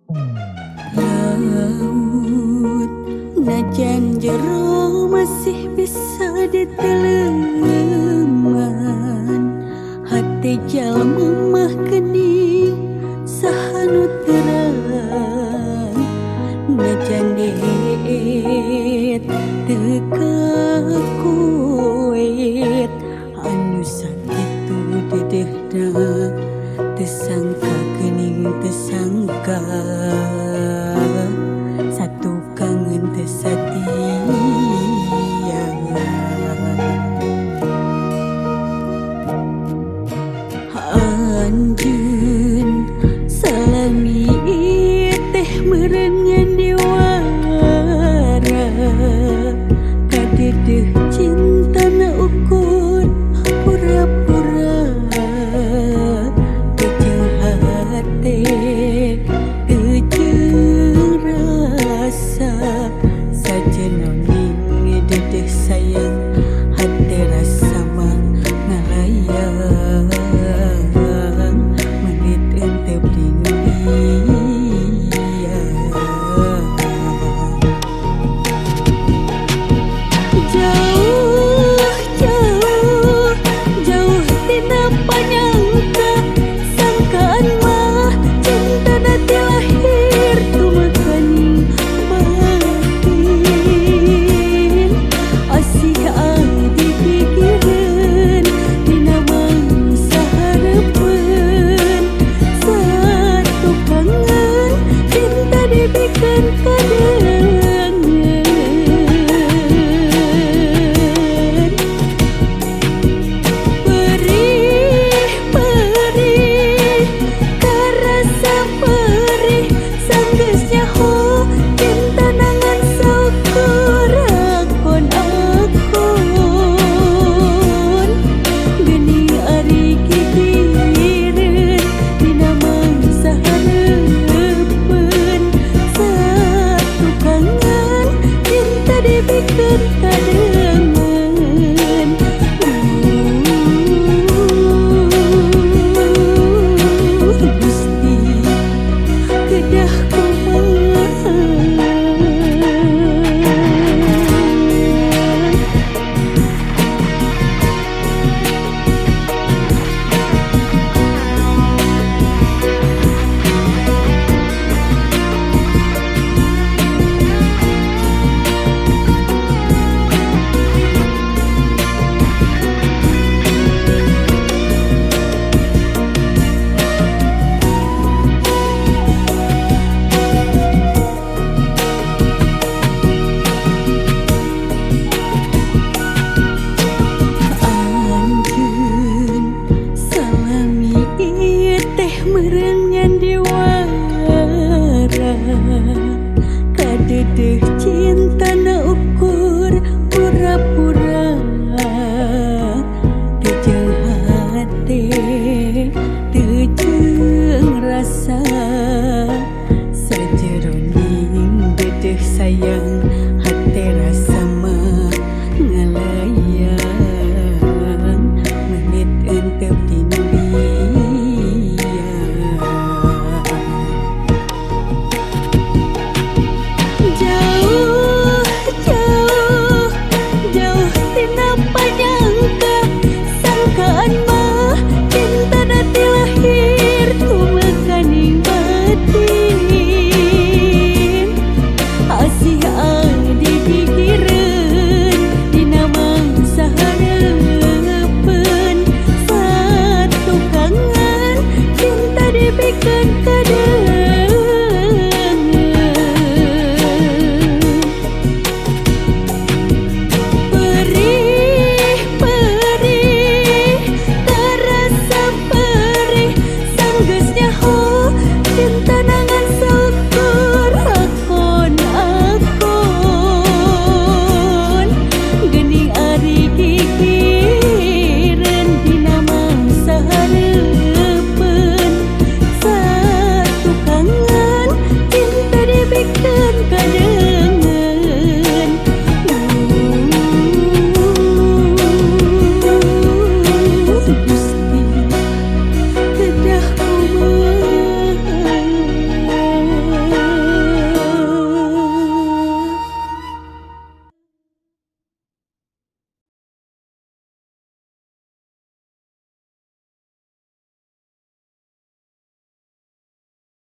Laut najan jero masih bisa diteleman, hati jalma mah geni sahanu terang. Najan deet tekakuet anu sakitu dedehna, tersangka gening tersangka satu kangen tersetia. Anjeun salami teh merengan diwara, kadedeh cinta na ukur pura-pura. Tejeng hati tejeng rasa sajana ning dedeh sayang, hati rasa mah ngalayang menit ente brindulia. Jauh jauh jauh tina panyangka, sangkaan mah cinta nanti lahir tumakaning batin. Asih adi pikiran dina mangsa harapan, satu kangen cinta dibikin kadangan. Perih perih karasa perih sanggeusnya ho cinta nangan syukur akon akon. Geni ari gigireun dina mangsa hareupeun, satu kangen cinta dibikeun kadangan. Gusti kedah kumaha. Anjeun salami teh merengan diwara, kadedeh cinta na ukur pura-pura. Tejeng hati tejeng rasa sajero ning dedeh sayang, hati rasa mah ngalayang menit ente brindulia. Jauh jauh jauh tina panyangka, sangkaan mah cinta nanti lahir tumakaning batin. Asih adi pikireun dina mangsa hareupeun, satu kangen cinta dibikeun